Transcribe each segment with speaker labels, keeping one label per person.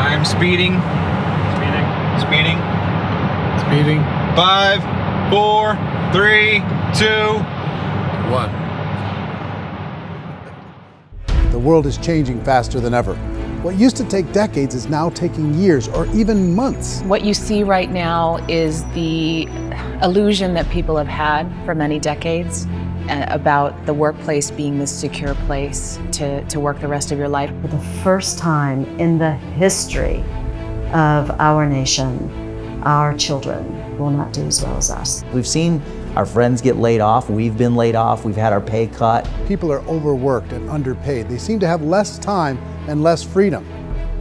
Speaker 1: I'm speeding. Speeding.
Speaker 2: Speeding.
Speaker 1: 5, 4, 3, 2,
Speaker 2: 1.
Speaker 3: The world is changing faster than ever. What used to take decades is now taking years or even months.
Speaker 4: What you see right now is the illusion that people have had for many decades about the workplace being this secure place to work the rest of your life.
Speaker 5: For the first time in the history of our nation, our children will not do as well as us.
Speaker 6: We've seen our friends get laid off, we've been laid off, we've had our pay cut.
Speaker 3: People are overworked and underpaid. They seem to have less time and less freedom.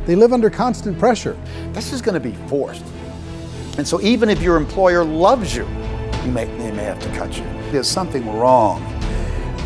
Speaker 3: They live under constant pressure.
Speaker 7: This is going to be forced. And so even if your employer loves you, they may have to cut you. There's something wrong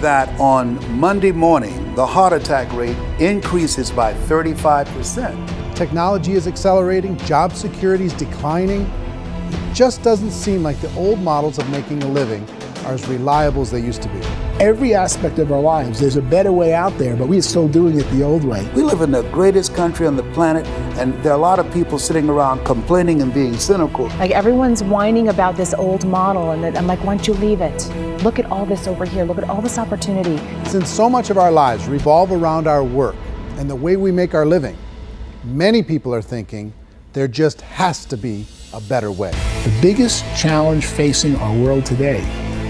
Speaker 7: that on Monday morning, the heart attack rate increases by 35%.
Speaker 3: Technology is accelerating, job security is declining. It just doesn't seem like the old models of making a living are as reliable as they used to be.
Speaker 8: Every aspect of our lives, there's a better way out there, but we're still doing it the old way.
Speaker 7: We live in the greatest country on the planet, and there are a lot of people sitting around complaining and being cynical.
Speaker 4: Like everyone's whining about this old model, and I'm like, why don't you leave it? Look at all this over here. Look at all this opportunity.
Speaker 3: Since so much of our lives revolve around our work and the way we make our living, many people are thinking there just has to be a better way.
Speaker 8: The biggest challenge facing our world today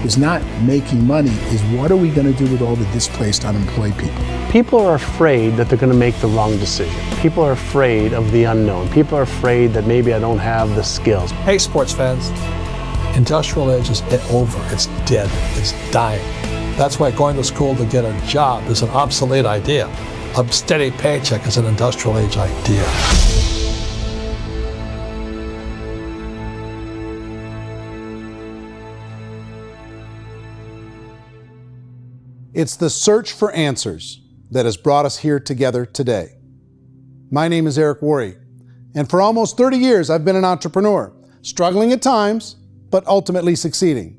Speaker 8: is not making money, is what are we going to do with all the displaced, unemployed people?
Speaker 9: People are afraid that they're going to make the wrong decision. People are afraid of the unknown. People are afraid that maybe I don't have the skills.
Speaker 2: Hey, sports fans. Industrial age is over. It's dead. It's dying. That's why going to school to get a job is an obsolete idea. A steady paycheck is an industrial age idea.
Speaker 3: It's the search for answers that has brought us here together today. My name is Worre, and for almost 30 years I've been an entrepreneur, struggling at times, but ultimately succeeding.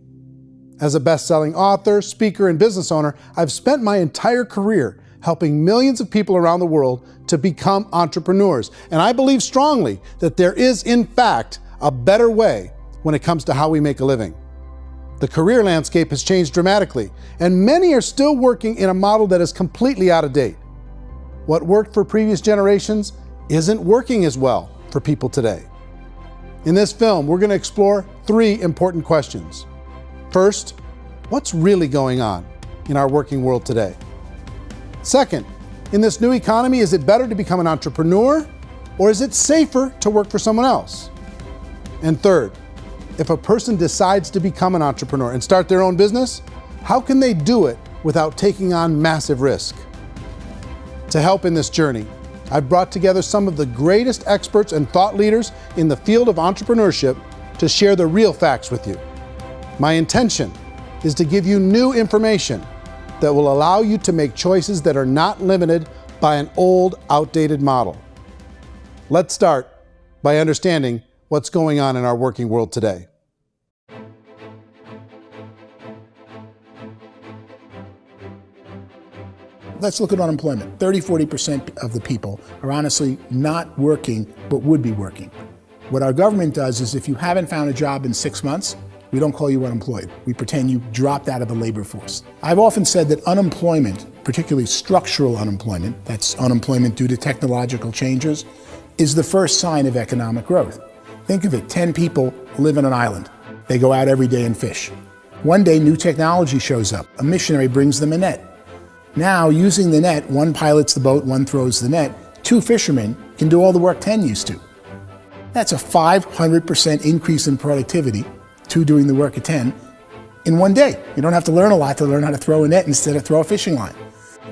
Speaker 3: As a best-selling author, speaker, and business owner, I've spent my entire career helping millions of people around the world to become entrepreneurs. And I believe strongly that there is, in fact, a better way when it comes to how we make a living. The career landscape has changed dramatically, and many are still working in a model that is completely out of date. What worked for previous generations isn't working as well for people today. In this film, we're going to explore 3 important questions. First, what's really going on in our working world today? Second, in this new economy, is it better to become an entrepreneur, or is it safer to work for someone else? And third, if a person decides to become an entrepreneur and start their own business, how can they do it without taking on massive risk? To help in this journey, I've brought together some of the greatest experts and thought leaders in the field of entrepreneurship to share the real facts with you. My intention is to give you new information that will allow you to make choices that are not limited by an old, outdated model. Let's start by understanding what's going on in our working world today.
Speaker 8: Let's look at unemployment. 30–40% of the people are honestly not working, but would be working. What our government does is if you haven't found a job in 6 months, we don't call you unemployed. We pretend you dropped out of the labor force. I've often said that unemployment, particularly structural unemployment, that's unemployment due to technological changes, is the first sign of economic growth. Think of it, 10 people live on an island. They go out every day and fish. One day, new technology shows up. A missionary brings them a net. Now, using the net, one pilots the boat, one throws the net. 2 fishermen can do all the work 10 used to. That's a 500% increase in productivity, 2 doing the work of 10, in one day. You don't have to learn a lot to learn how to throw a net instead of throw a fishing line.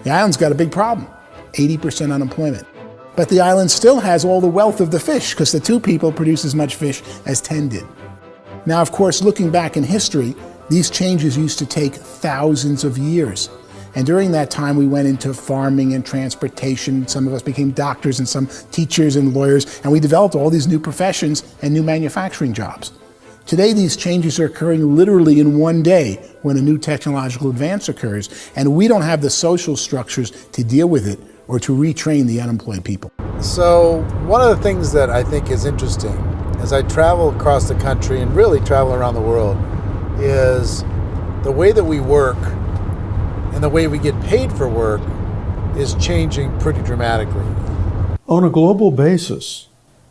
Speaker 8: The island's got a big problem, 80% unemployment. But the island still has all the wealth of the fish because the 2 people produce as much fish as 10 did. Now, of course, looking back in history, these changes used to take thousands of years. And during that time, we went into farming and transportation. Some of us became doctors and some teachers and lawyers, and we developed all these new professions and new manufacturing jobs. Today, these changes are occurring literally in one day when a new technological advance occurs, and we don't have the social structures to deal with it or to retrain the unemployed people.
Speaker 3: So one of the things that I think is interesting as I travel across the country and really travel around the world is the way that we work and the way we get paid for work is changing pretty dramatically.
Speaker 10: On a global basis,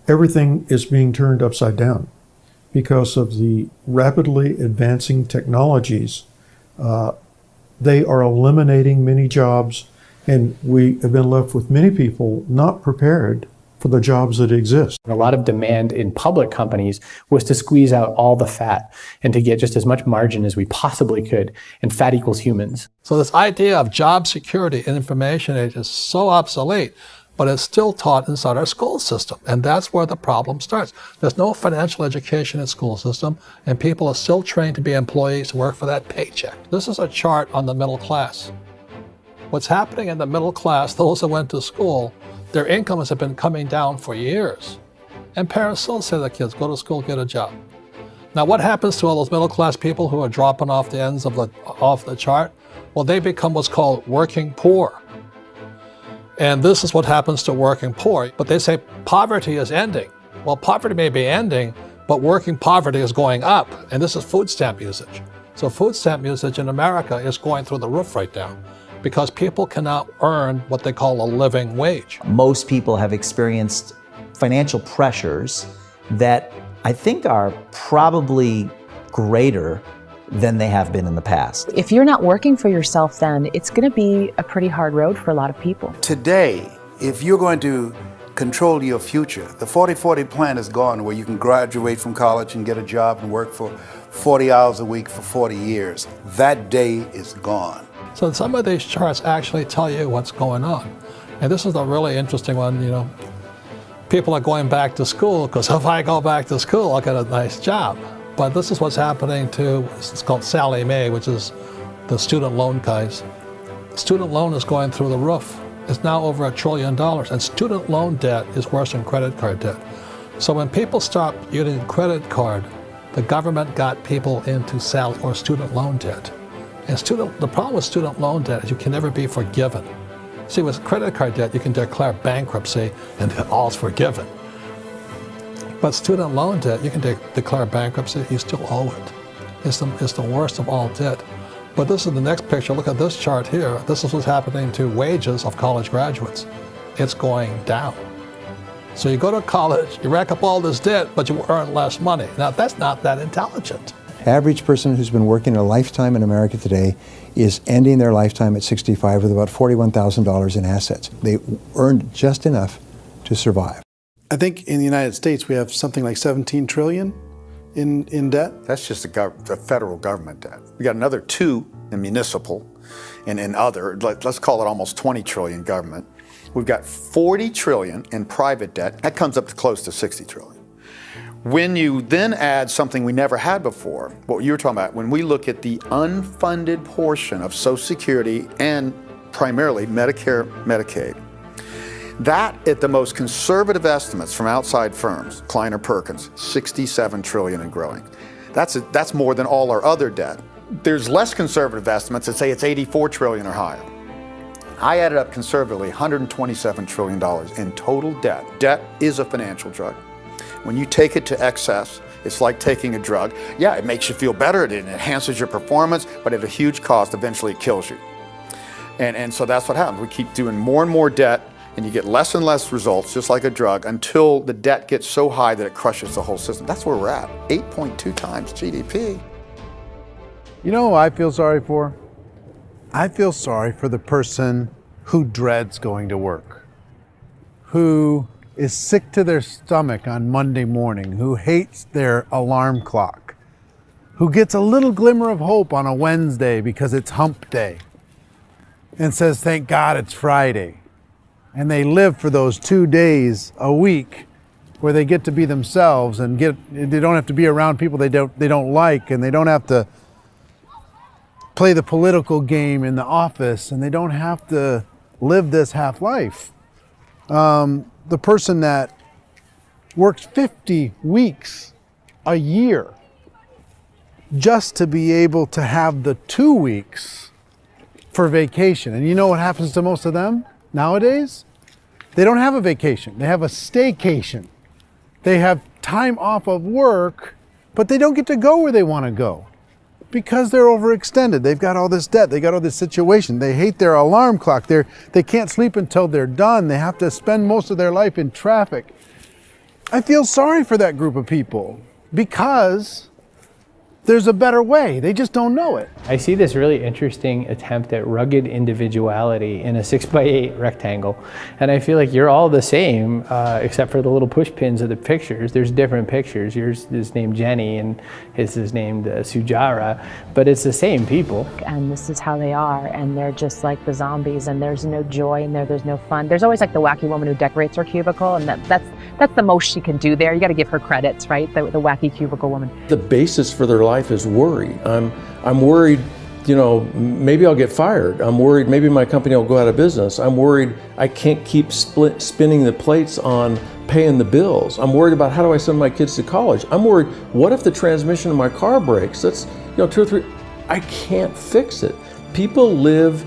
Speaker 10: everything is being turned upside down because of the rapidly advancing technologies. They are eliminating many jobs, and we have been left with many people not prepared for the jobs that exist.
Speaker 11: A lot of demand in public companies was to squeeze out all the fat and to get just as much margin as we possibly could, and fat equals humans.
Speaker 2: So this idea of job security and information age is so obsolete, but it's still taught inside our school system. And that's where the problem starts. There's no financial education in school system, and people are still trained to be employees to work for that paycheck. This is a chart on the middle class. What's happening in the middle class, those that went to school, their incomes have been coming down for years. And parents still say to their kids, go to school, get a job. Now what happens to all those middle class people who are dropping off the ends of the chart? Well, they become what's called working poor. And this is what happens to working poor. But they say poverty is ending. Well, poverty may be ending, but working poverty is going up. And this is food stamp usage. So food stamp usage in America is going through the roof right now, because people cannot earn what they call a living wage.
Speaker 6: Most people have experienced financial pressures that I think are probably greater than they have been in the past.
Speaker 4: If you're not working for yourself, then it's going to be a pretty hard road for a lot of people.
Speaker 7: Today, if you're going to control your future, the 40-40 plan is gone, where you can graduate from college and get a job and work for 40 hours a week for 40 years. That day is gone.
Speaker 2: So some of these charts actually tell you what's going on. And this is a really interesting one. You know, people are going back to school because if I go back to school, I'll get a nice job. But this is what's happening to, it's called Sallie Mae, which is the student loan guys. Student loan is going through the roof. It's now over $1 trillion, and student loan debt is worse than credit card debt. So when people stopped using credit card, the government got people into student loan debt. And the problem with student loan debt is you can never be forgiven. See, with credit card debt, you can declare bankruptcy and all's forgiven. But student loan debt, you can declare bankruptcy, you still owe it. It's the worst of all debt. But this is the next picture. Look at this chart here. This is what's happening to wages of college graduates. It's going down. So you go to college, you rack up all this debt, but you earn less money. Now, that's not that intelligent.
Speaker 12: Average person who's been working a lifetime in America today is ending their lifetime at 65 with about $41,000 in assets. They earned just enough to survive.
Speaker 3: I think in the United States we have something like 17 trillion in debt.
Speaker 7: That's just the federal government debt. We got another 2 in municipal and in other, let's call it almost 20 trillion government. We've got 40 trillion in private debt. That comes up to close to 60 trillion. When you then add something we never had before, what you were talking about, when we look at the unfunded portion of Social Security and primarily Medicare, Medicaid, that at the most conservative estimates from outside firms, Kleiner Perkins, 67 trillion and growing. That's more than all our other debt. There's less conservative estimates that say it's 84 trillion or higher. I added up conservatively $127 trillion in total debt. Debt is a financial drug. When you take it to excess, it's like taking a drug. Yeah, it makes you feel better, it enhances your performance, but at a huge cost, eventually it kills you. And so that's what happens. We keep doing more and more debt, and you get less and less results, just like a drug, until the debt gets so high that it crushes the whole system. That's where we're at, 8.2 times GDP.
Speaker 3: You know who I feel sorry for? I feel sorry for the person who dreads going to work, who is sick to their stomach on Monday morning, who hates their alarm clock, who gets a little glimmer of hope on a Wednesday because it's hump day and says, thank God it's Friday. And they live for those 2 days a week where they get to be themselves and they don't have to be around people they don't like, and they don't have to play the political game in the office, and they don't have to live this half life. The person that works 50 weeks a year just to be able to have the 2 weeks for vacation. And you know what happens to most of them nowadays? They don't have a vacation. They have a staycation. They have time off of work, but they don't get to go where they want to go because they're overextended. They've got all this debt. They got all this situation. They hate their alarm clock. They can't sleep until they're done. They have to spend most of their life in traffic. I feel sorry for that group of people because there's a better way. They just don't know it.
Speaker 11: I see this really interesting attempt at rugged individuality in a 6x8 rectangle. And I feel like you're all the same, except for the little push pins of the pictures. There's different pictures. Yours is named Jenny and his is named Sujara, but it's the same people.
Speaker 4: And this is how they are, and they're just like the zombies, and there's no joy in there, there's no fun. There's always like the wacky woman who decorates her cubicle, and that's the most she can do there. You got to give her credits, right? The wacky cubicle woman.
Speaker 13: The basis for their life is worry. I'm worried, you know, maybe I'll get fired. I'm worried maybe my company will go out of business. I'm worried I can't keep spinning the plates on paying the bills. I'm worried about how do I send my kids to college. I'm worried, what if the transmission of my car breaks? That's, you know, 2 or 3, I can't fix it. People live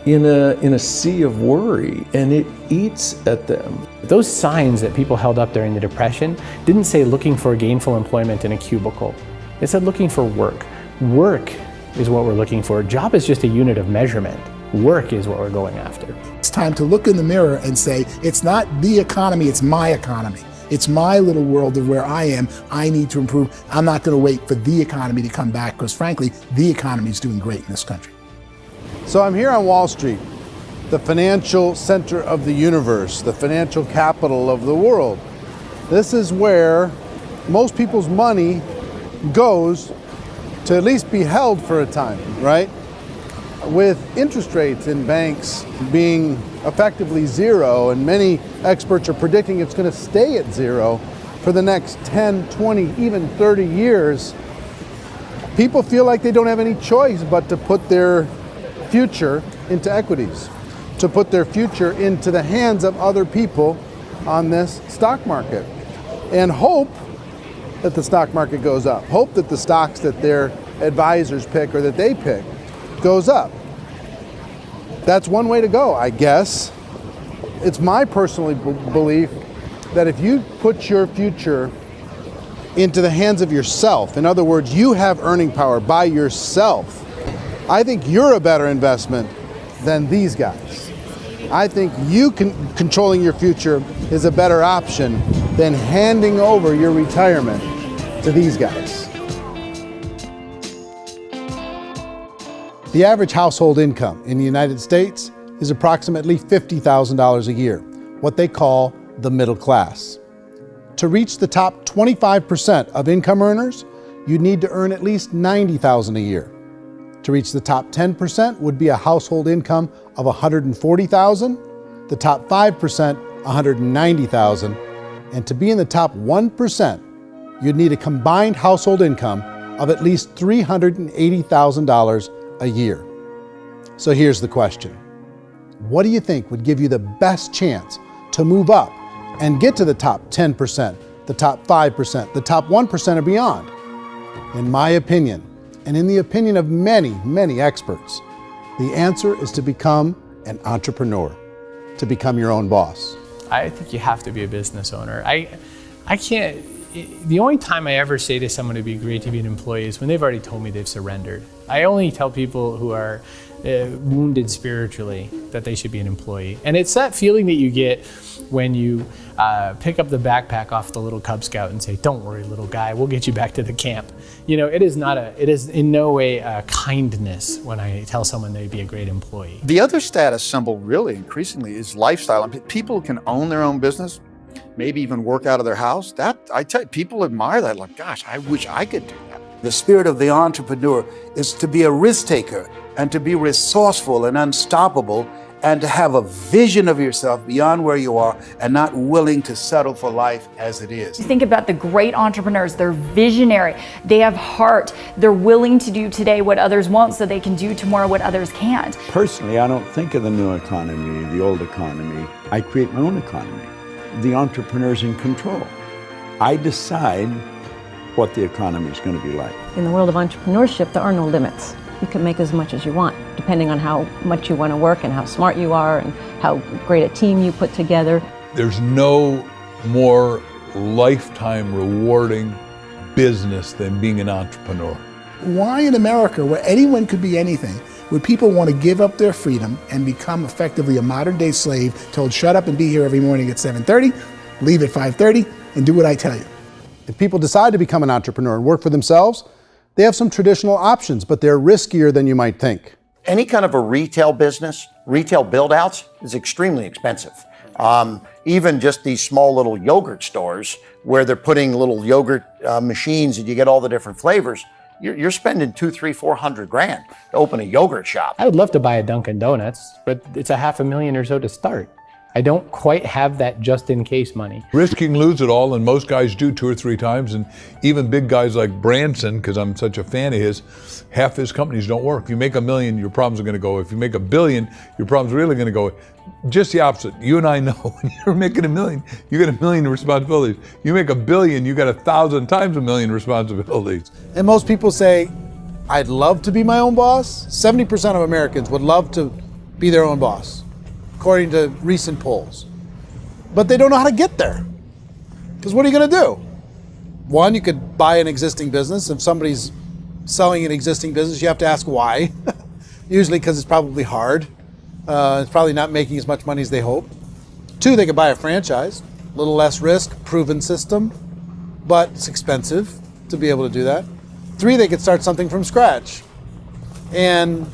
Speaker 13: in a sea of worry, and it eats at them.
Speaker 11: Those signs that people held up during the Depression didn't say looking for gainful employment in a cubicle. It said looking for work. Work is what we're looking for. Job is just a unit of measurement. Work is what we're going after.
Speaker 8: It's time to look in the mirror and say, it's not the economy, it's my economy. It's my little world of where I am. I need to improve. I'm not going to wait for the economy to come back because frankly, the economy is doing great in this country.
Speaker 3: So I'm here on Wall Street, the financial center of the universe, the financial capital of the world. This is where most people's money goes to at least be held for a time, right? With interest rates in banks being effectively zero, and many experts are predicting it's going to stay at zero for the next 10, 20, even 30 years, people feel like they don't have any choice but to put their future into equities, to put their future into the hands of other people on this stock market, and hope that the stock market goes up, hope that the stocks that their advisors pick or that they pick goes up. That's one way to go, I guess. It's my personal belief that if you put your future into the hands of yourself, in other words, you have earning power by yourself, I think you're a better investment than these guys. I think controlling your future is a better option than handing over your retirement to these guys. The average household income in the United States is approximately $50,000 a year, what they call the middle class. To reach the top 25% of income earners, you'd need to earn at least $90,000 a year. To reach the top 10% would be a household income of $140,000, the top 5%, $190,000, and to be in the top 1%, you'd need a combined household income of at least $380,000 a year. So here's the question. What do you think would give you the best chance to move up and get to the top 10%, the top 5%, the top 1% or beyond? In my opinion, and in the opinion of many, many experts, the answer is to become an entrepreneur, to become your own boss.
Speaker 11: I think you have to be a business owner. I can't, the only time I ever say to someone it'd be great to be an employee is when they've already told me they've surrendered. I only tell people who are wounded spiritually that they should be an employee. And it's that feeling that you get when you pick up the backpack off the little Cub Scout and say, "Don't worry, little guy, we'll get you back to the camp." You know, it is in no way a kindness when I tell someone they'd be a great employee.
Speaker 7: The other status symbol really increasingly is lifestyle. And people can own their own business, maybe even work out of their house. That, I tell you, people admire that, like, gosh, I wish I could do that. The spirit of the entrepreneur is to be a risk taker and to be resourceful and unstoppable and to have a vision of yourself beyond where you are and not willing to settle for life as it is.
Speaker 14: Think about the great entrepreneurs. They're visionary. They have heart. They're willing to do today what others won't so they can do tomorrow what others can't.
Speaker 15: Personally, I don't think of the new economy, the old economy. I create my own economy. The entrepreneur's in control. I decide what the economy is going to be like.
Speaker 16: In the world of entrepreneurship, there are no limits. you can make as much as you want, depending on how much you want to work and how smart you are and how great a team you put together.
Speaker 17: There's no more lifetime rewarding business than being an entrepreneur.
Speaker 8: Why in America, where anyone could be anything, would people want to give up their freedom and become effectively a modern-day slave, told shut up and be here every morning at 7:30, leave at 5:30, and do what I tell you?
Speaker 3: If people decide to become an entrepreneur and work for themselves, they have some traditional options, but they're riskier than you might think.
Speaker 18: Any kind of a retail business, retail build-outs, is extremely expensive. Even just these small little yogurt stores where they're putting little yogurt machines and you get all the different flavors, you're spending $200,000, $300,000, $400,000 to open a yogurt shop.
Speaker 11: I would love to buy a Dunkin' Donuts, but it's $500,000 or so to start. I don't quite have that just in case money.
Speaker 17: Risking lose it all, and most guys do 2 or 3 times, and even big guys like Branson, because I'm such a fan of his, half his companies don't work. If you make $1 million, your problems are gonna go. If you make $1 billion, your problems are really gonna go. Just the opposite. You and I know when you're making $1 million, you got $1 million responsibilities. You make $1 billion, you got 1,000 times $1 million responsibilities.
Speaker 3: And most people say, I'd love to be my own boss. 70% of Americans would love to be their own boss, according to recent polls. But they don't know how to get there. Because what are you going to do? One, you could buy an existing business. If somebody's selling an existing business, you have to ask why. Usually because it's probably hard. It's probably not making as much money as they hope. 2, they could buy a franchise. A little less risk, proven system, but it's expensive to be able to do that. 3, they could start something from scratch. And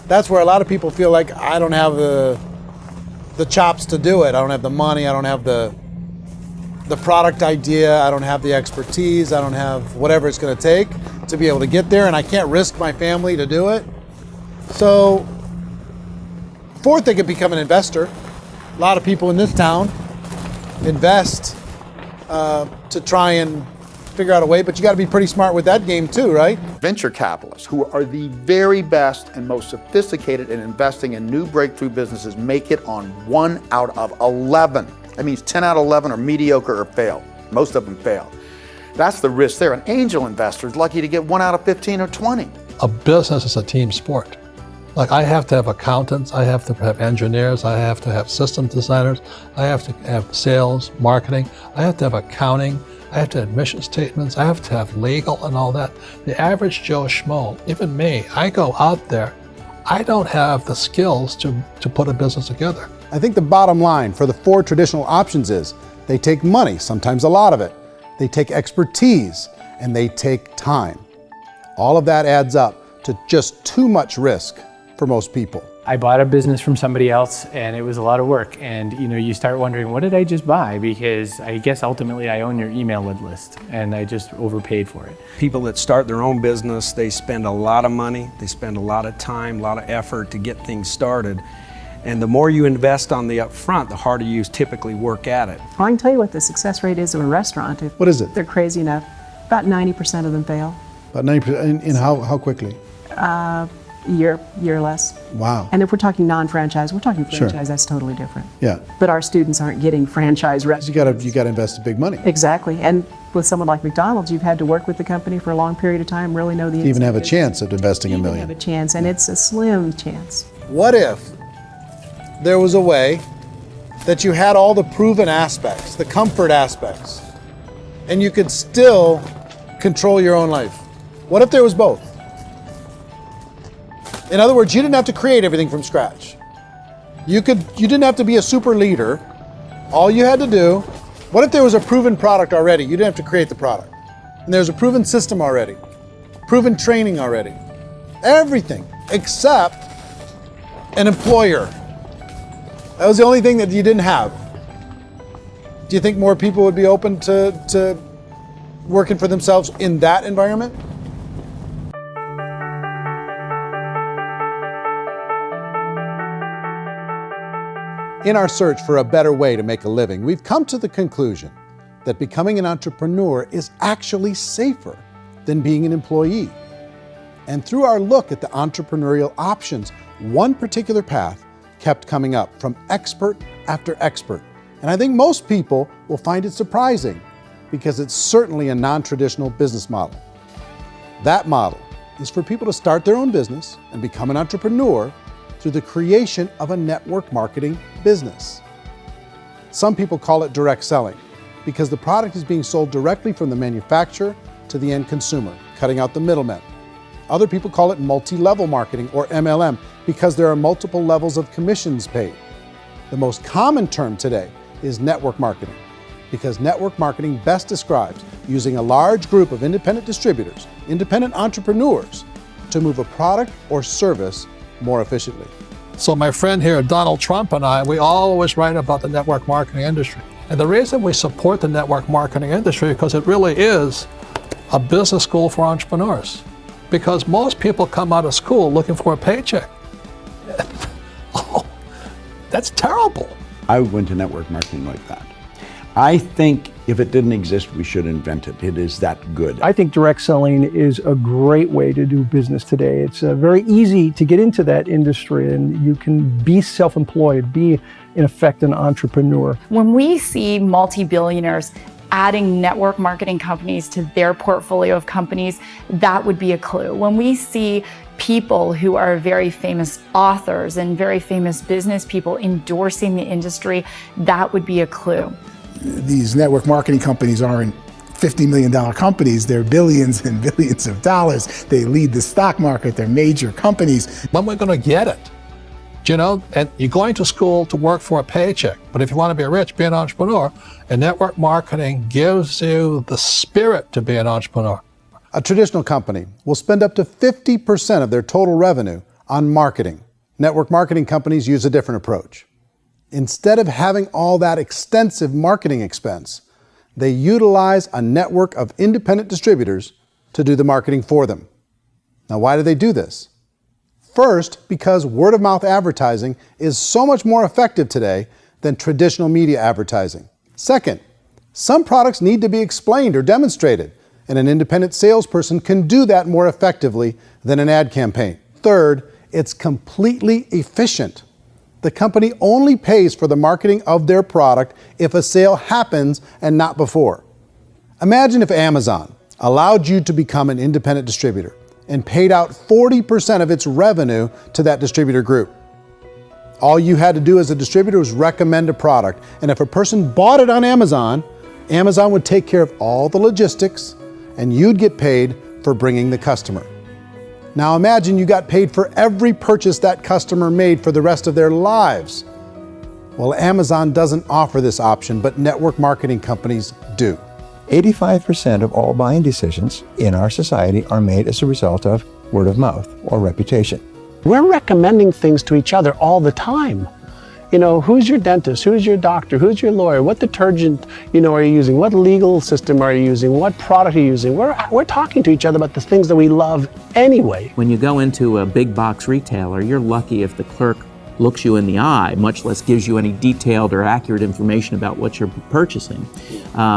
Speaker 3: that's where a lot of people feel like, I don't have the chops to do it. I don't have the money. I don't have the product idea. I don't have the expertise. I don't have whatever it's going to take to be able to get there, and I can't risk my family to do it. So, 4th, they could become an investor. A lot of people in this town invest to try and figure out a way, but you got to be pretty smart with that game too, right?
Speaker 7: Venture capitalists, who are the very best and most sophisticated in investing in new breakthrough businesses, make it on 1 out of 11. That means 10 out of 11 are mediocre or fail. Most of them fail. That's the risk there. An angel investor is lucky to get 1 out of 15 or 20.
Speaker 2: A business is a team sport. Like, I have to have accountants, I have to have engineers, I have to have system designers, I have to have sales, marketing, I have to have accounting, I have to have mission statements, I have to have legal and all that. The average Joe Schmo, even me, I go out there, I don't have the skills to put a business together.
Speaker 3: I think the bottom line for the 4 traditional options is they take money, sometimes a lot of it. They take expertise, and they take time. All of that adds up to just too much risk for most people.
Speaker 11: I bought a business from somebody else and it was a lot of work. And you start wondering, what did I just buy? Because I guess ultimately I own your email list and I just overpaid for it.
Speaker 19: People that start their own business, they spend a lot of money, they spend a lot of time, a lot of effort to get things started. And the more you invest on the upfront, the harder you typically work at it.
Speaker 20: Well, I can tell you what the success rate is of a restaurant.
Speaker 3: What is it?
Speaker 20: They're crazy enough. About 90% of them fail.
Speaker 3: About 90%, in how quickly?
Speaker 20: Year or less.
Speaker 3: Wow.
Speaker 20: And if we're talking non-franchise, we're talking franchise,
Speaker 3: Sure.
Speaker 20: that's totally different.
Speaker 3: Yeah.
Speaker 20: But our students aren't getting franchise restaurants.
Speaker 3: You got to invest big money.
Speaker 20: Exactly. And with someone like McDonald's, you've had to work with the company for a long period of time, really know the
Speaker 3: To even have a
Speaker 20: inside
Speaker 3: chance at investing $1
Speaker 20: business.
Speaker 3: million.
Speaker 20: Have a chance, and it's a slim chance.
Speaker 3: What if there was a way that you had all the proven aspects, the comfort aspects, and you could still control your own life? What if there was both? In other words, you didn't have to create everything from scratch. You didn't have to be a super leader. All you had to do, what if there was a proven product already? You didn't have to create the product. And there's a proven system already, proven training already. Everything except an employer. That was the only thing that you didn't have. Do you think more people would be open to working for themselves in that environment? In our search for a better way to make a living, we've come to the conclusion that becoming an entrepreneur is actually safer than being an employee. And through our look at the entrepreneurial options, one particular path kept coming up from expert after expert. And I think most people will find it surprising because it's certainly a non-traditional business model. That model is for people to start their own business and become an entrepreneur through the creation of a network marketing business. Some people call it direct selling because the product is being sold directly from the manufacturer to the end consumer, cutting out the middlemen. Other people call it multi-level marketing, or MLM, because there are multiple levels of commissions paid. The most common term today is network marketing, because network marketing best describes using a large group of independent distributors, independent entrepreneurs, to move a product or service more efficiently.
Speaker 2: So my friend here, Donald Trump, and I, we always write about the network marketing industry. And the reason we support the network marketing industry is because it really is a business school for entrepreneurs. Because most people come out of school looking for a paycheck. Oh, that's terrible.
Speaker 15: I went to network marketing like that. I think if it didn't exist, we should invent it. It is that good.
Speaker 21: I think direct selling is a great way to do business today. It's very easy to get into that industry, and you can be self-employed, be in effect an entrepreneur.
Speaker 14: When we see multi-billionaires adding network marketing companies to their portfolio of companies, that would be a clue. When we see people who are very famous authors and very famous business people endorsing the industry, that would be a clue.
Speaker 8: These network marketing companies aren't $50 million companies, they're billions and billions of dollars. They lead the stock market, they're major companies.
Speaker 2: When we're going to get it? You know, and you're going to school to work for a paycheck, but if you want to be rich, be an entrepreneur, and network marketing gives you the spirit to be an entrepreneur.
Speaker 3: A traditional company will spend up to 50% of their total revenue on marketing. Network marketing companies use a different approach. Instead of having all that extensive marketing expense, they utilize a network of independent distributors to do the marketing for them. Now, why do they do this? First, because word-of-mouth advertising is so much more effective today than traditional media advertising. Second, some products need to be explained or demonstrated, and an independent salesperson can do that more effectively than an ad campaign. Third, it's completely efficient. The company only pays for the marketing of their product if a sale happens and not before. Imagine if Amazon allowed you to become an independent distributor and paid out 40% of its revenue to that distributor group. All you had to do as a distributor was recommend a product, and if a person bought it on Amazon, Amazon would take care of all the logistics, and you'd get paid for bringing the customer. Now imagine you got paid for every purchase that customer made for the rest of their lives. Well, Amazon doesn't offer this option, but network marketing companies do.
Speaker 12: 85% of all buying decisions in our society are made as a result of word of mouth or reputation.
Speaker 9: We're recommending things to each other all the time. You know, who's your dentist? Who's your doctor? Who's your lawyer? What detergent, are you using? What legal system are you using? What product are you using? We're talking to each other about the things that we love anyway.
Speaker 22: When you go into a big box retailer, you're lucky if the clerk looks you in the eye, much less gives you any detailed or accurate information about what you're purchasing.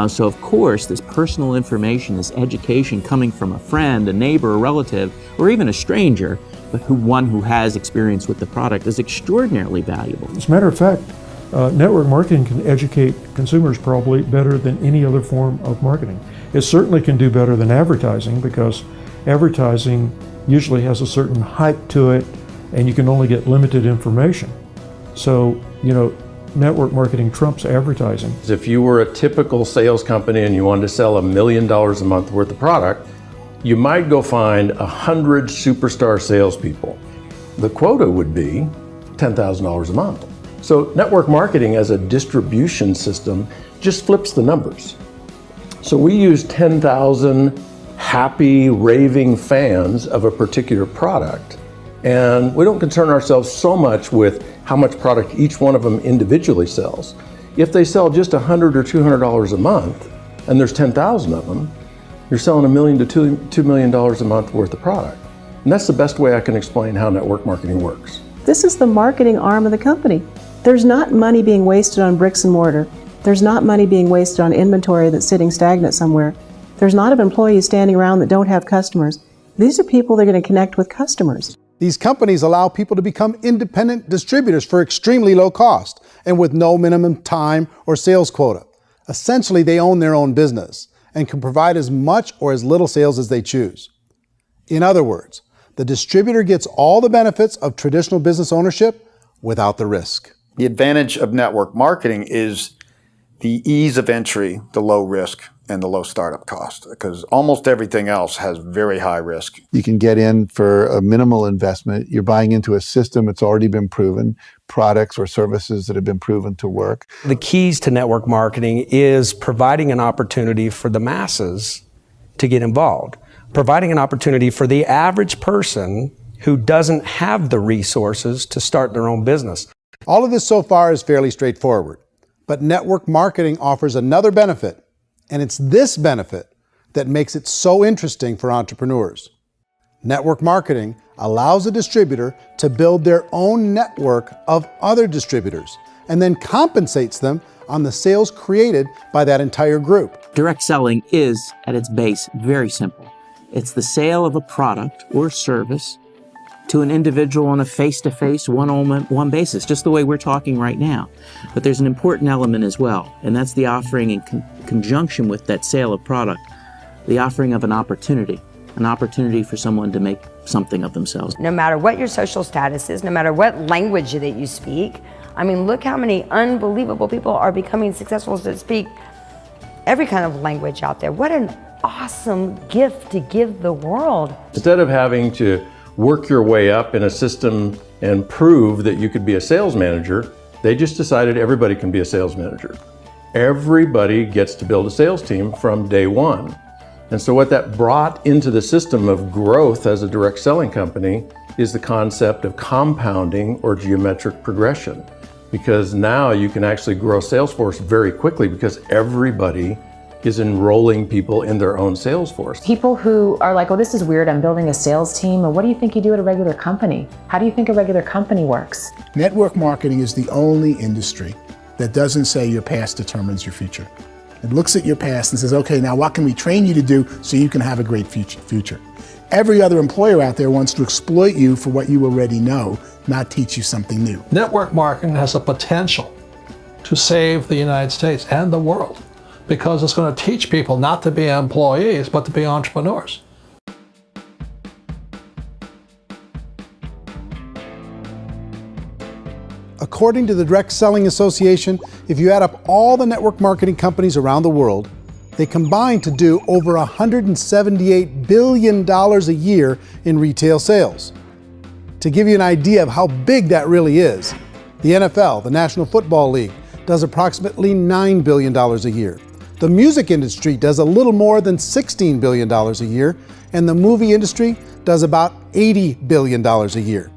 Speaker 22: So of course, this personal information, this education coming from a friend, a neighbor, a relative, or even a stranger, but one who has experience with the product is extraordinarily valuable.
Speaker 10: As a matter of fact, network marketing can educate consumers probably better than any other form of marketing. It certainly can do better than advertising because advertising usually has a certain hype to it and you can only get limited information. So, network marketing trumps advertising.
Speaker 13: If you were a typical sales company and you wanted to sell $1 million a month worth of product, you might go find 100 superstar salespeople. The quota would be $10,000 a month. So network marketing as a distribution system just flips the numbers. So we use 10,000 happy, raving fans of a particular product. And we don't concern ourselves so much with how much product each one of them individually sells. If they sell just $100 or $200 a month, and there's 10,000 of them, you're selling $1 million to $2 million a month worth of product. And that's the best way I can explain how network marketing works.
Speaker 20: This is the marketing arm of the company. There's not money being wasted on bricks and mortar. There's not money being wasted on inventory that's sitting stagnant somewhere. There's not of employees standing around that don't have customers. These are people that are going to connect with customers.
Speaker 3: These companies allow people to become independent distributors for extremely low cost and with no minimum time or sales quota. Essentially, they own their own business and can provide as much or as little sales as they choose. In other words, the distributor gets all the benefits of traditional business ownership without the risk.
Speaker 7: The advantage of network marketing is the ease of entry, the low risk, and the low startup cost, because almost everything else has very high risk.
Speaker 12: You can get in for a minimal investment. You're buying into a system that's already been proven, products or services that have been proven to work.
Speaker 19: The keys to network marketing is providing an opportunity for the masses to get involved, providing an opportunity for the average person who doesn't have the resources to start their own business.
Speaker 3: All of this so far is fairly straightforward, but network marketing offers another benefit, and it's this benefit that makes it so interesting for entrepreneurs. Network marketing allows a distributor to build their own network of other distributors and then compensates them on the sales created by that entire group.
Speaker 22: Direct selling is, at its base, very simple. It's the sale of a product or service to an individual on a face-to-face, one-on-one basis, just the way we're talking right now. But there's an important element as well, and that's the offering in conjunction with that sale of product, the offering of an opportunity for someone to make something of themselves.
Speaker 1: No matter what your social status is, no matter what language that you speak, I mean, look how many unbelievable people are becoming successful to speak every kind of language out there. What an awesome gift to give the world.
Speaker 13: Instead of having to work your way up in a system and prove that you could be a sales manager, they just decided everybody can be a sales manager. Everybody gets to build a sales team from day one. And so what that brought into the system of growth as a direct selling company is the concept of compounding or geometric progression. Because now you can actually grow sales force very quickly because everybody is enrolling people in their own sales force.
Speaker 4: People who are like, oh, this is weird, I'm building a sales team, and what do you think you do at a regular company? How do you think a regular company works?
Speaker 8: Network marketing is the only industry that doesn't say your past determines your future. It looks at your past and says, okay, now what can we train you to do so you can have a great future? Every other employer out there wants to exploit you for what you already know, not teach you something new.
Speaker 2: Network marketing has the potential to save the United States and the world, because it's going to teach people not to be employees, but to be entrepreneurs.
Speaker 3: According to the Direct Selling Association, if you add up all the network marketing companies around the world, they combine to do over $178 billion a year in retail sales. To give you an idea of how big that really is, the NFL, the National Football League, does approximately $9 billion a year. The music industry does a little more than $16 billion a year, and the movie industry does about $80 billion a year.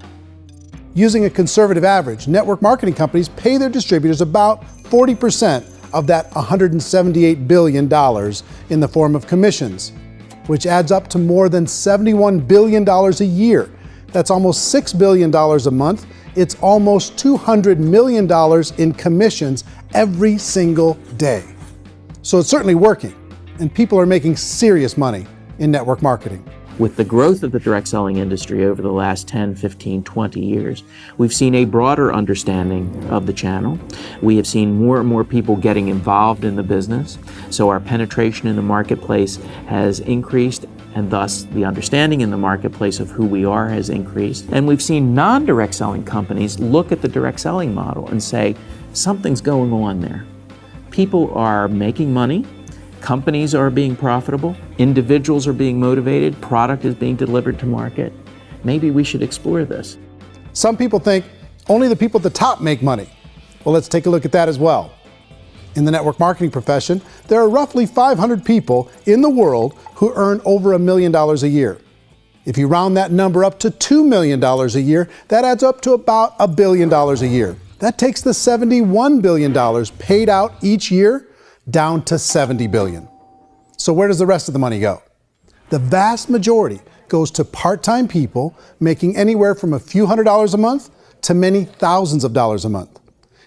Speaker 3: Using a conservative average, network marketing companies pay their distributors about 40% of that $178 billion in the form of commissions, which adds up to more than $71 billion a year. That's almost $6 billion a month. It's almost $200 million in commissions every single day. So it's certainly working, and people are making serious money in network marketing.
Speaker 22: With the growth of the direct selling industry over the last 10, 15, 20 years, we've seen a broader understanding of the channel. We have seen more and more people getting involved in the business, so our penetration in the marketplace has increased, and thus the understanding in the marketplace of who we are has increased. And we've seen non-direct selling companies look at the direct selling model and say, something's going on there. People are making money, companies are being profitable, individuals are being motivated, product is being delivered to market. Maybe we should explore this.
Speaker 3: Some people think only the people at the top make money. Well, let's take a look at that as well. In the network marketing profession, there are roughly 500 people in the world who earn over $1 million a year. If you round that number up to $2 million a year, that adds up to about $1 billion a year. That takes the $71 billion paid out each year down to $70 billion. So where does the rest of the money go? The vast majority goes to part-time people making anywhere from a few $100s a month to many thousands of dollars a month.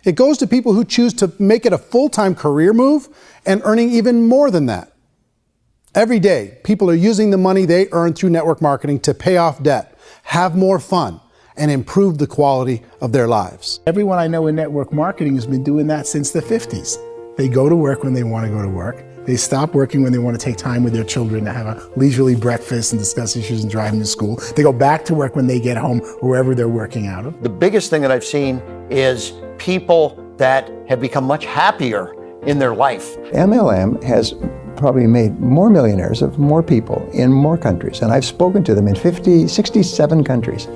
Speaker 3: It goes to people who choose to make it a full-time career move and earning even more than that. Every day, people are using the money they earn through network marketing to pay off debt, have more fun, and improve the quality of their lives.
Speaker 8: Everyone I know in network marketing has been doing that since the 50s. They go to work when they want to go to work. They stop working when they want to take time with their children to have a leisurely breakfast and discuss issues and drive them to school. They go back to work when they get home, wherever they're working out of.
Speaker 18: The biggest thing that I've seen is people that have become much happier in their life.
Speaker 12: MLM has probably made more millionaires of more people in more countries, and I've spoken to them in 67 countries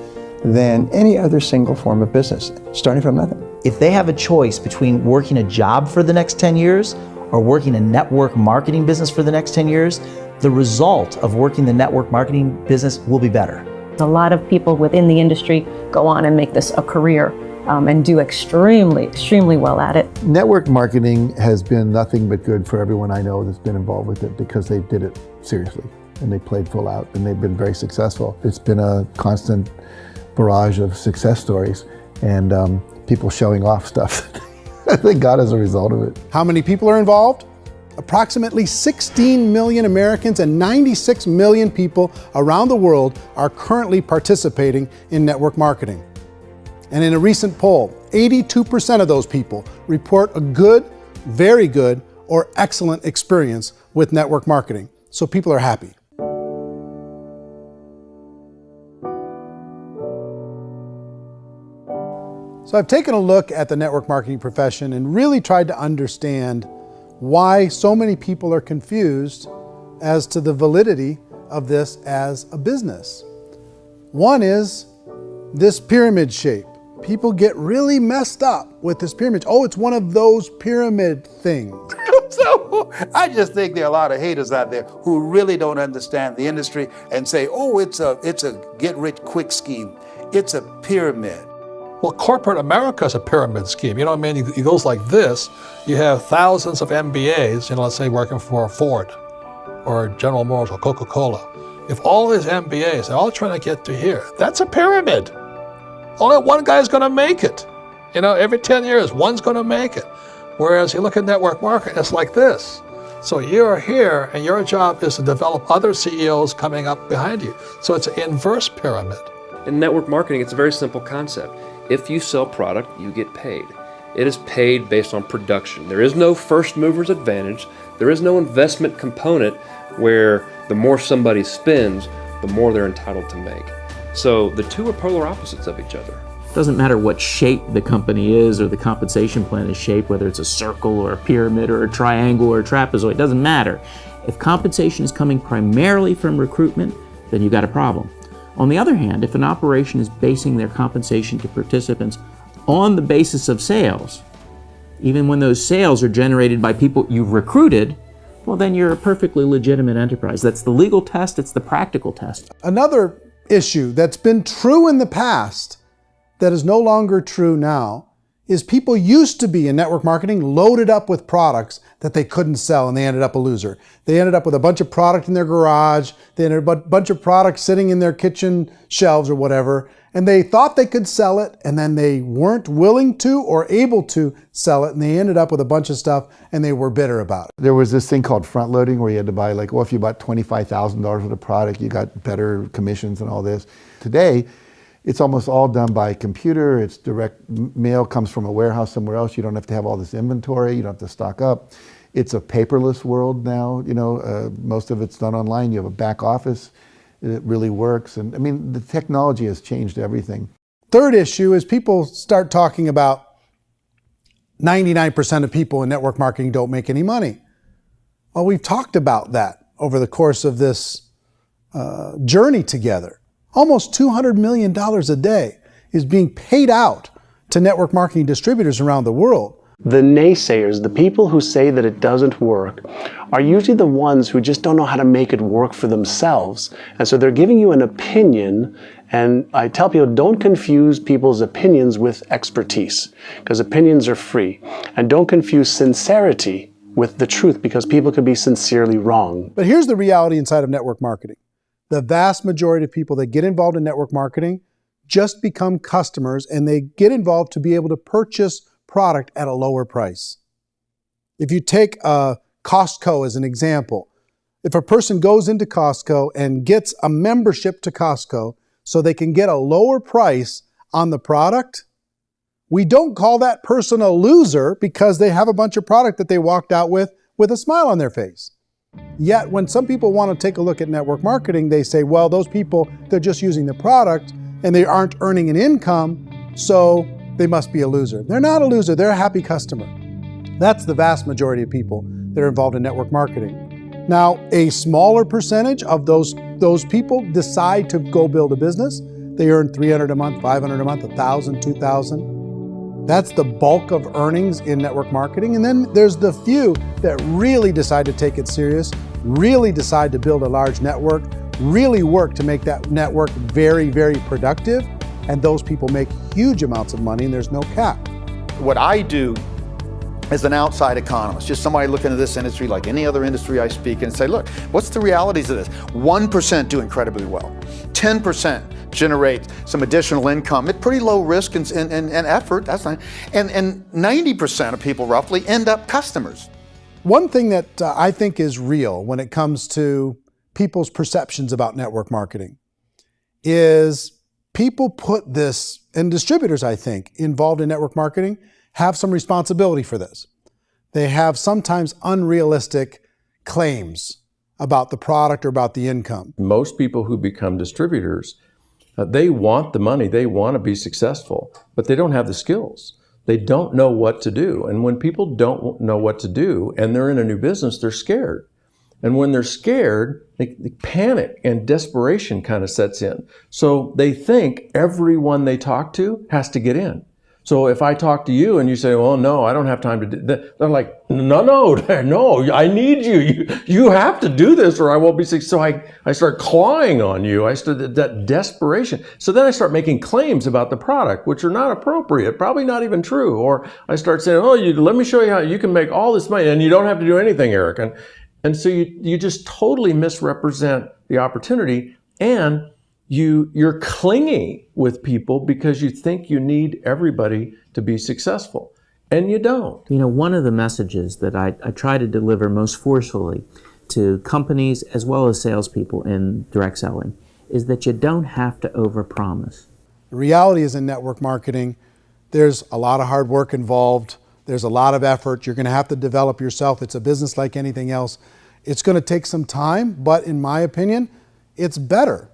Speaker 12: than any other single form of business, starting from nothing.
Speaker 5: If they have a choice between working a job for the next 10 years or working a network marketing business for the next 10 years, the result of working the network marketing business will be better.
Speaker 16: A lot of people within the industry go on and make this a career and do extremely well at it.
Speaker 6: Network marketing has been nothing but good for everyone I know that's been involved with it because they did it seriously and they played full out and they've been very successful. It's been a constant barrage of success stories and people showing off stuff that they got as a result of it.
Speaker 3: How many people are involved? Approximately 16 million Americans and 96 million people around the world are currently participating in network marketing. And in a recent poll, 82% of those people report a good, very good, or excellent experience with network marketing. So people are happy. So I've taken a look at the network marketing profession and really tried to understand why so many people are confused as to the validity of this as a business. One is this pyramid shape. People get really messed up with this pyramid. Oh, it's one of those pyramid things.
Speaker 7: So I just think there are a lot of haters out there who really don't understand the industry and say, oh, it's a get-rich-quick scheme. It's a pyramid.
Speaker 2: Well, corporate America is a pyramid scheme. You know what I mean? It goes like this. You have thousands of MBAs, let's say working for Ford or General Motors or Coca-Cola. If all these MBAs are all trying to get to here, that's a pyramid. Only one guy's going to make it. Every 10 years, one's going to make it. Whereas you look at network marketing, it's like this. So you're here, and your job is to develop other CEOs coming up behind you. So it's an inverse pyramid.
Speaker 23: In network marketing, it's a very simple concept. If you sell product, you get paid. It is paid based on production. There is no first mover's advantage. There is no investment component where the more somebody spends, the more they're entitled to make. So the two are polar opposites of each other.
Speaker 22: Doesn't matter what shape the company is or the compensation plan is shaped, whether it's a circle or a pyramid or a triangle or a trapezoid, it doesn't matter. If compensation is coming primarily from recruitment, then you've got a problem. On the other hand, if an operation is basing their compensation to participants on the basis of sales, even when those sales are generated by people you've recruited, well, then you're a perfectly legitimate enterprise. That's the legal test, it's the practical test.
Speaker 3: Another issue that's been true in the past that is no longer true now is people used to be in network marketing loaded up with products that they couldn't sell and they ended up a loser. They ended up with a bunch of product in their garage, they ended up with a bunch of products sitting in their kitchen shelves or whatever, and they thought they could sell it and then they weren't willing to or able to sell it and they ended up with a bunch of stuff and they were bitter about it.
Speaker 6: There was this thing called front loading where you had to buy if you bought $25,000 worth of product, you got better commissions and all this. Today, it's almost all done by computer. It's direct mail, comes from a warehouse somewhere else. You don't have to have all this inventory. You don't have to stock up. It's a paperless world now. Most of it's done online. You have a back office. It really works. And I mean, the technology has changed everything.
Speaker 3: Third issue is people start talking about 99% of people in network marketing don't make any money. Well, we've talked about that over the course of this journey together. Almost $200 million a day is being paid out to network marketing distributors around the world.
Speaker 9: The naysayers, the people who say that it doesn't work, are usually the ones who just don't know how to make it work for themselves. And so they're giving you an opinion, and I tell people, don't confuse people's opinions with expertise, because opinions are free. And don't confuse sincerity with the truth, because people can be sincerely wrong.
Speaker 3: But here's the reality inside of network marketing. The vast majority of people that get involved in network marketing just become customers and they get involved to be able to purchase product at a lower price. If you take Costco as an example, if a person goes into Costco and gets a membership to Costco so they can get a lower price on the product, we don't call that person a loser because they have a bunch of product that they walked out with with a smile on their face. Yet when some people want to take a look at network marketing, they say, well, those people, they're just using the product and they aren't earning an income, so they must be a loser. They're not a loser, they're a happy customer. That's the vast majority of people that are involved in network marketing. Now, a smaller percentage of those people decide to go build a business. They earn $300 a month, $500 a month, $1,000, $2,000. That's the bulk of earnings in network marketing. And then there's the few that really decide to take it serious, really decide to build a large network, really work to make that network very, very productive. And those people make huge amounts of money and there's no cap.
Speaker 7: What I do as an outside economist, just somebody looking at this industry like any other industry I speak and say, look, what's the realities of this? 1% do incredibly well. 10% generate some additional income at pretty low risk and effort, that's not, and 90% of people roughly end up customers.
Speaker 3: One thing that I think is real when it comes to people's perceptions about network marketing is people put this, and distributors, I think, involved in network marketing have some responsibility for this. They have sometimes unrealistic claims about the product or about the income.
Speaker 13: Most people who become distributors, they want the money, they want to be successful, but they don't have the skills. They don't know what to do. And when people don't know what to do and they're in a new business, they're scared. And when they're scared, they panic and desperation kind of sets in. So they think everyone they talk to has to get in. So if I talk to you and you say, well, no, I don't have time to do that, they're like, no, I need you. You have to do this or I won't be successful. So I start clawing on you. I start that desperation. So then I start making claims about the product, which are not appropriate, probably not even true. Or I start saying, oh, let me show you how you can make all this money and you don't have to do anything, Eric. And so you just totally misrepresent the opportunity, and you're clingy with people because you think you need everybody to be successful, and you don't.
Speaker 22: You know, one of the messages that I try to deliver most forcefully to companies as well as salespeople in direct selling is that you don't have to overpromise.
Speaker 3: The reality is in network marketing, there's a lot of hard work involved. There's a lot of effort. You're going to have to develop yourself. It's a business like anything else. It's going to take some time, but in my opinion, it's better.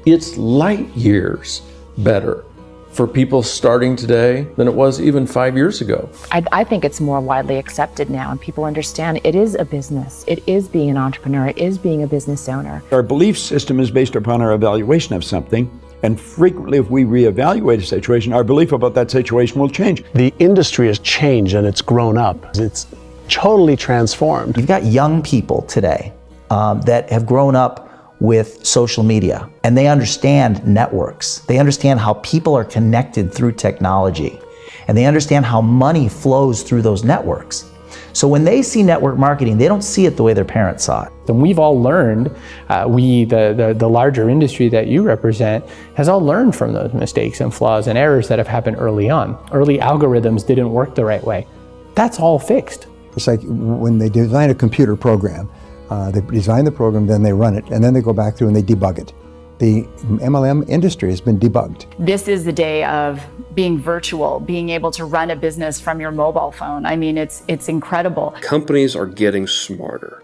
Speaker 13: It's light years better for people starting today than it was even 5 years ago.
Speaker 4: I think it's more widely accepted now, and people understand it is a business. It is being an entrepreneur. It is being a business owner.
Speaker 11: Our belief system is based upon our evaluation of something, and frequently if we reevaluate a situation, our belief about that situation will change.
Speaker 9: The industry has changed and it's grown up. It's totally transformed.
Speaker 5: You've got young people today that have grown up with social media, and they understand networks. They understand how people are connected through technology, and they understand how money flows through those networks. So when they see network marketing, they don't see it the way their parents saw it.
Speaker 15: And we've all learned, the larger industry that you represent, has all learned from those mistakes and flaws and errors that have happened early on. Early algorithms didn't work the right way. That's all fixed.
Speaker 12: It's like when they design a computer program, they design the program, then they run it, and then they go back through and they debug it. The MLM industry has been debugged.
Speaker 14: This is the day of being virtual, being able to run a business from your mobile phone. I mean, it's incredible.
Speaker 23: Companies are getting smarter.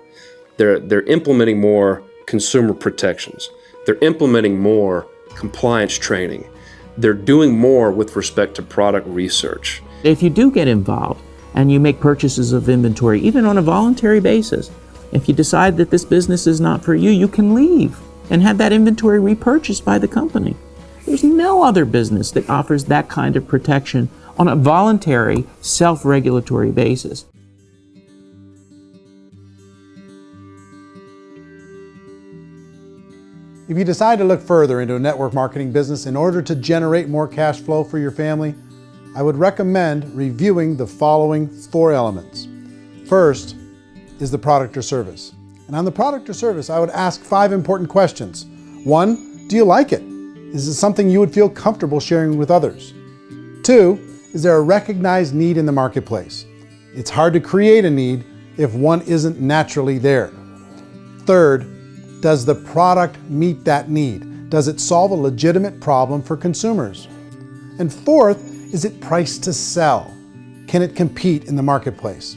Speaker 23: They're implementing more consumer protections. They're implementing more compliance training. They're doing more with respect to product research.
Speaker 22: If you do get involved and you make purchases of inventory, even on a voluntary basis, if you decide that this business is not for you, you can leave and have that inventory repurchased by the company. There's no other business that offers that kind of protection on a voluntary, self-regulatory basis.
Speaker 3: If you decide to look further into a network marketing business in order to generate more cash flow for your family, I would recommend reviewing the following 4 elements. First is the product or service. And on the product or service, I would ask 5 important questions. 1, do you like it? Is it something you would feel comfortable sharing with others? 2, is there a recognized need in the marketplace? It's hard to create a need if one isn't naturally there. 3rd, does the product meet that need? Does it solve a legitimate problem for consumers? And 4th, Is it priced to sell? Can it compete in the marketplace?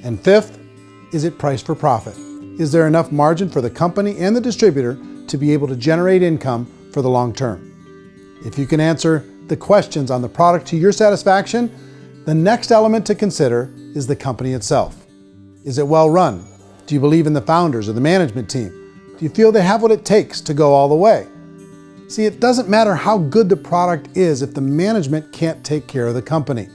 Speaker 3: And fifth, is it priced for profit? Is there enough margin for the company and the distributor to be able to generate income for the long term? If you can answer the questions on the product to your satisfaction, the next element to consider is the company itself. Is it well run? Do you believe in the founders or the management team? Do you feel they have what it takes to go all the way? See, it doesn't matter how good the product is if the management can't take care of the company.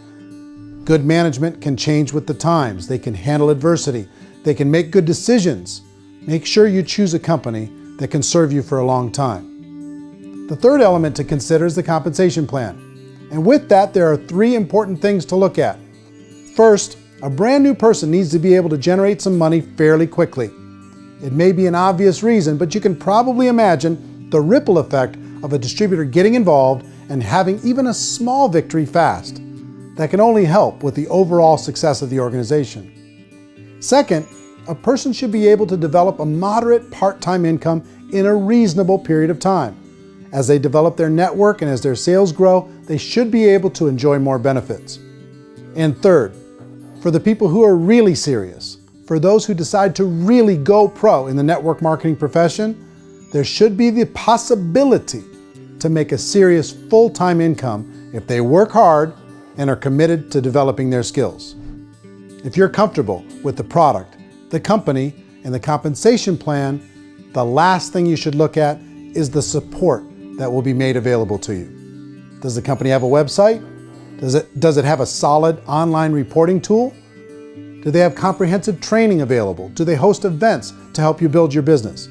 Speaker 3: Good management can change with the times. They can handle adversity. They can make good decisions. Make sure you choose a company that can serve you for a long time. The third element to consider is the compensation plan. And with that, there are 3 important things to look at. First, a brand new person needs to be able to generate some money fairly quickly. It may be an obvious reason, but you can probably imagine the ripple effect of a distributor getting involved and having even a small victory fast. That can only help with the overall success of the organization. Second, a person should be able to develop a moderate part-time income in a reasonable period of time. As they develop their network and as their sales grow, they should be able to enjoy more benefits. And third, for the people who are really serious, for those who decide to really go pro in the network marketing profession, there should be the possibility to make a serious full-time income if they work hard and are committed to developing their skills. If you're comfortable with the product, the company, and the compensation plan, the last thing you should look at is the support that will be made available to you. Does the company have a website? Does it have a solid online reporting tool? Do they have comprehensive training available? Do they host events to help you build your business?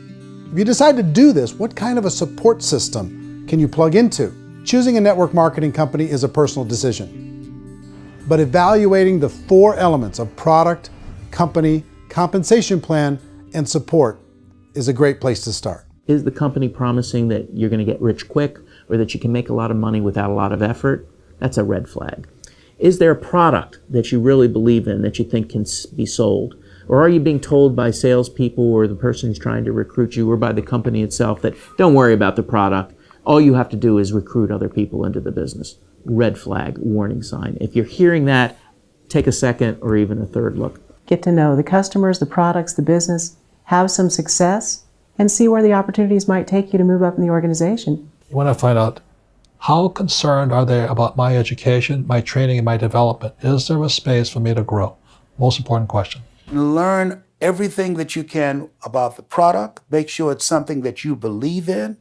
Speaker 3: If you decide to do this, what kind of a support system can you plug into? Choosing a network marketing company is a personal decision. But evaluating the 4 elements of product, company, compensation plan, and support is a great place to start.
Speaker 22: Is the company promising that you're going to get rich quick or that you can make a lot of money without a lot of effort? That's a red flag. Is there a product that you really believe in that you think can be sold? Or are you being told by salespeople or the person who's trying to recruit you or by the company itself that don't worry about the product, all you have to do is recruit other people into the business? Red flag, warning sign. If you're hearing that, take a second or even a third look.
Speaker 20: Get to know the customers, the products, the business, have some success, and see where the opportunities might take you to move up in the organization.
Speaker 2: You want to find out, how concerned are they about my education, my training, and my development? Is there a space for me to grow? Most important question.
Speaker 7: Learn everything that you can about the product. Make sure it's something that you believe in,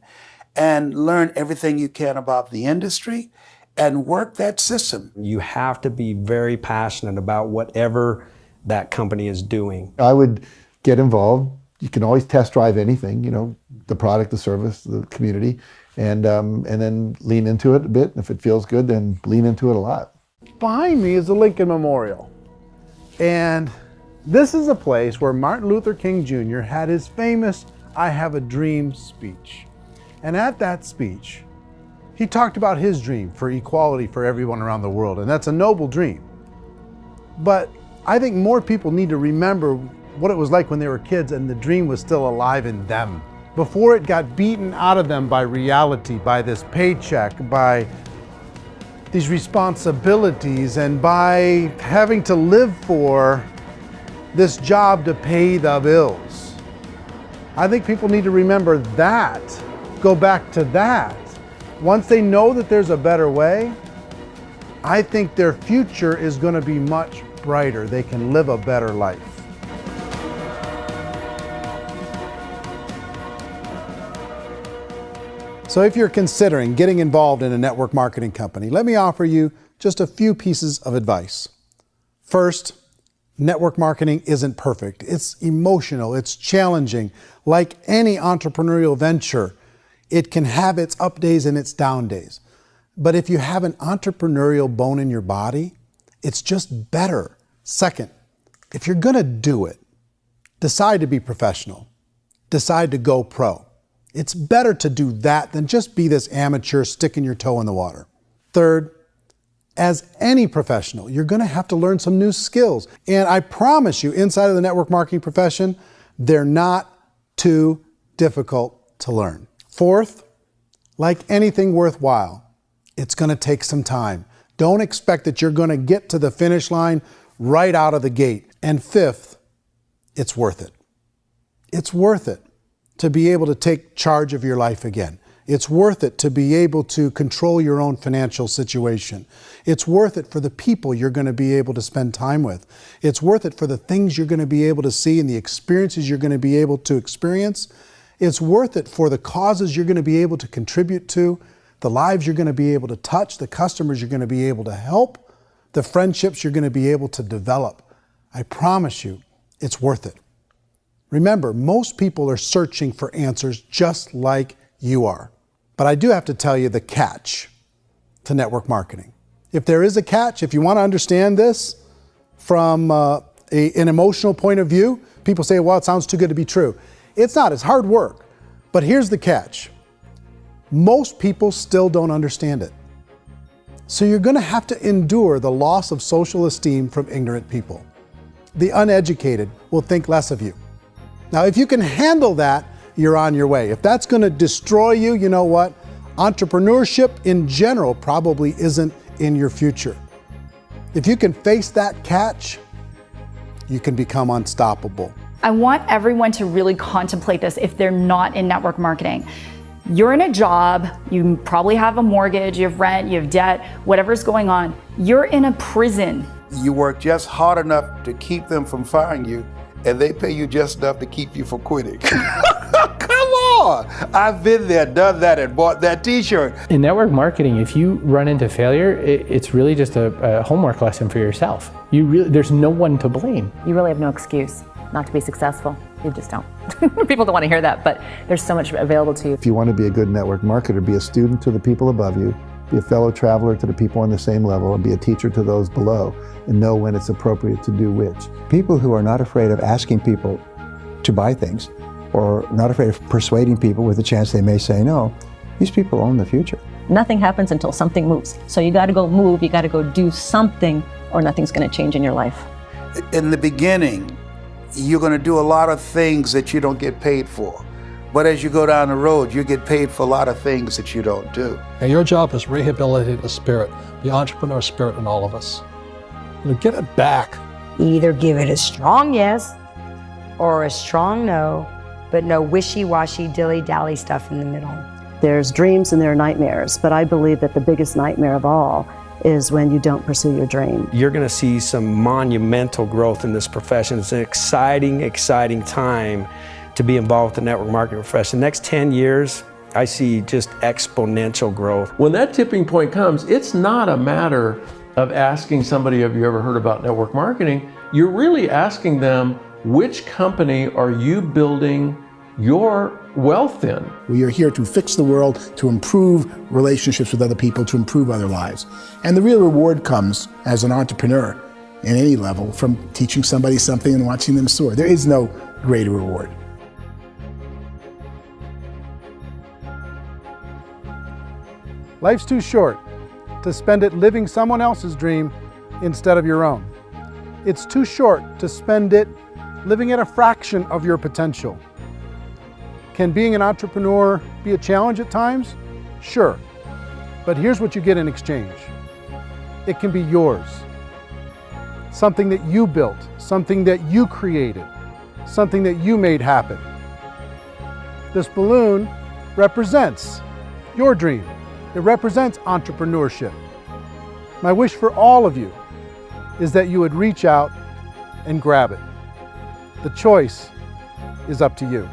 Speaker 7: and learn everything you can about the industry and work that system.
Speaker 19: You have to be very passionate about whatever that company is doing.
Speaker 6: I would get involved. You can always test drive anything, the product, the service, the community, and then lean into it a bit. If it feels good, then lean into it a lot.
Speaker 3: Behind me is the Lincoln Memorial. And this is a place where Martin Luther King Jr. had his famous "I Have a Dream" speech. And at that speech, he talked about his dream for equality for everyone around the world, and that's a noble dream. But I think more people need to remember what it was like when they were kids and the dream was still alive in them. Before it got beaten out of them by reality, by this paycheck, by these responsibilities, and by having to live for this job to pay the bills. I think people need to remember that, go back to that. Once they know that there's a better way, I think their future is going to be much brighter. They can live a better life. So if you're considering getting involved in a network marketing company, let me offer you just a few pieces of advice. First, network marketing isn't perfect. It's emotional, it's challenging. Like any entrepreneurial venture, it can have its up days and its down days. But if you have an entrepreneurial bone in your body, it's just better. Second, if you're gonna do it, decide to be professional. Decide to go pro. It's better to do that than just be this amateur sticking your toe in the water. Third, as any professional, you're gonna have to learn some new skills. And I promise you, inside of the network marketing profession, they're not too difficult to learn. Fourth, like anything worthwhile, it's gonna take some time. Don't expect that you're going to get to the finish line right out of the gate. And fifth, it's worth it. It's worth it to be able to take charge of your life again. It's worth it to be able to control your own financial situation. It's worth it for the people you're going to be able to spend time with. It's worth it for the things you're going to be able to see and the experiences you're going to be able to experience. It's worth it for the causes you're going to be able to contribute to, the lives you're going to be able to touch, the customers you're going to be able to help, the friendships you're going to be able to develop. I promise you, it's worth it. Remember, most people are searching for answers just like you are. But I do have to tell you the catch to network marketing. If there is a catch, if you want to understand this from an emotional point of view, people say, well, it sounds too good to be true. It's not, it's hard work. But here's the catch. Most people still don't understand it. So you're going to have to endure the loss of social esteem from ignorant people. The uneducated will think less of you. Now, if you can handle that, you're on your way. If that's going to destroy you, you know what? Entrepreneurship in general probably isn't in your future. If you can face that catch, you can become unstoppable.
Speaker 14: I want everyone to really contemplate this if they're not in network marketing. You're in a job, you probably have a mortgage, you have rent, you have debt, whatever's going on. You're in a prison.
Speaker 7: You work just hard enough to keep them from firing you, and they pay you just enough to keep you from quitting. Come on! I've been there, done that, and bought that t-shirt.
Speaker 15: In network marketing, if you run into failure, it's really just a homework lesson for yourself. There's no one to blame.
Speaker 4: You really have no excuse not to be successful. You just don't. People don't want to hear that, but there's so much available to you.
Speaker 6: If you want to be a good network marketer, be a student to the people above you, be a fellow traveler to the people on the same level, and be a teacher to those below, and know when it's appropriate to do which.
Speaker 12: People who are not afraid of asking people to buy things, or not afraid of persuading people with a chance they may say no, these people own the future.
Speaker 16: Nothing happens until something moves. So you got to go move, you got to go do something, or nothing's going to change in your life.
Speaker 7: In the beginning, you're going to do a lot of things that you don't get paid for. But as you go down the road, you get paid for a lot of things that you don't do.
Speaker 2: And your job is rehabilitate the spirit, the entrepreneur spirit in all of us. Get it back.
Speaker 1: Either give it a strong yes or a strong no, but no wishy-washy, dilly-dally stuff in the middle.
Speaker 20: There's dreams and there are nightmares, but I believe that the biggest nightmare of all is when you don't pursue your dream.
Speaker 19: You're going to see some monumental growth in this profession. It's an exciting, exciting time to be involved with the network marketing profession. The next 10 years, I see just exponential growth.
Speaker 13: When that tipping point comes, it's not a matter of asking somebody, have you ever heard about network marketing? You're really asking them, which company are you building your wealth in?
Speaker 8: We are here to fix the world, to improve relationships with other people, to improve other lives. And the real reward comes as an entrepreneur in any level from teaching somebody something and watching them soar. There is no greater reward.
Speaker 3: Life's too short to spend it living someone else's dream instead of your own. It's too short to spend it living at a fraction of your potential. Can being an entrepreneur be a challenge at times? Sure. But here's what you get in exchange. It can be yours. Something that you built, something that you created, something that you made happen. This balloon represents your dream. It represents entrepreneurship. My wish for all of you is that you would reach out and grab it. The choice is up to you.